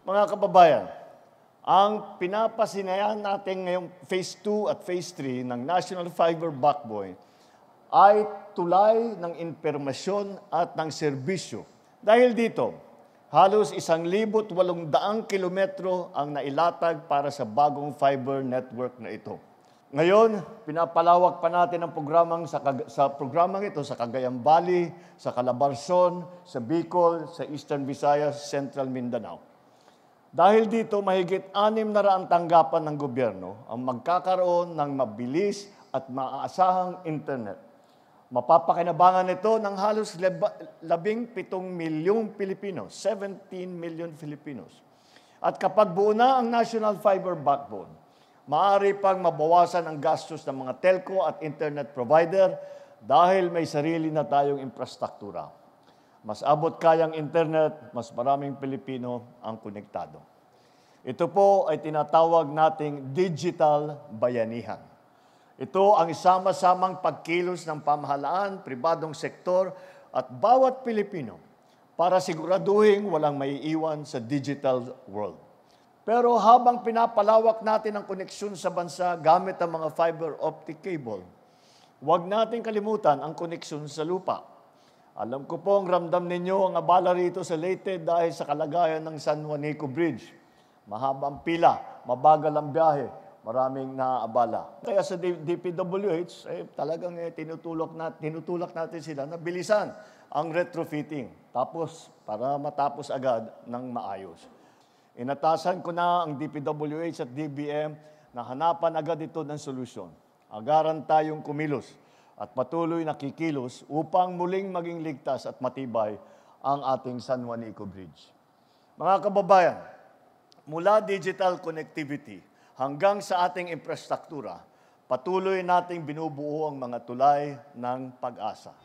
Mga kababayan, ang pinapasinayan natin ngayong Phase 2 at Phase 3 ng National Fiber Backbone ay tulay ng impormasyon at ng serbisyo. Dahil dito, halos 1,800 kilometro ang nailatag para sa bagong fiber network na ito. Ngayon, pinapalawak pa natin ang programang ito sa Cagayan Valley, sa Calabarzon, sa Bicol, sa Eastern Visayas, Central Mindanao. Dahil dito, mahigit 600 tanggapan ng gobyerno ang magkakaroon ng mabilis at maaasahang internet. Mapapakinabangan ito ng halos 17 milyong Pilipino, 17 million Filipinos. At kapag buo na ang National Fiber Backbone, maaari pang mabawasan ang gastos ng mga telco at internet provider dahil may sarili na tayong infrastruktura. Mas abot kayang internet, mas maraming Pilipino ang konektado. Ito po ay tinatawag nating digital bayanihan. Ito ang isama-samang pagkilos ng pamahalaan, pribadong sektor at bawat Pilipino para siguraduhin walang maiiwan sa digital world. Pero habang pinapalawak natin ang koneksyon sa bansa gamit ang mga fiber optic cable, huwag natin kalimutan ang koneksyon sa lupa. Alam ko pong ramdam ninyo ang abala rito sa Leyte dahil sa kalagayan ng San Juanico Bridge. Mahabang pila, mabagal ang biyahe, maraming naabala. Kaya sa DPWH, talagang tinutulak natin sila na bilisan ang retrofitting. Tapos, para matapos agad ng maayos. Inatasan ko na ang DPWH at DBM na hanapan agad ito ng solusyon. Agaran tayong kumilos at patuloy na kikilos upang muling maging ligtas at matibay ang ating San Juanico Bridge. Mga kababayan, mula digital connectivity hanggang sa ating infrastruktura, patuloy nating binubuo ang mga tulay ng pag-asa.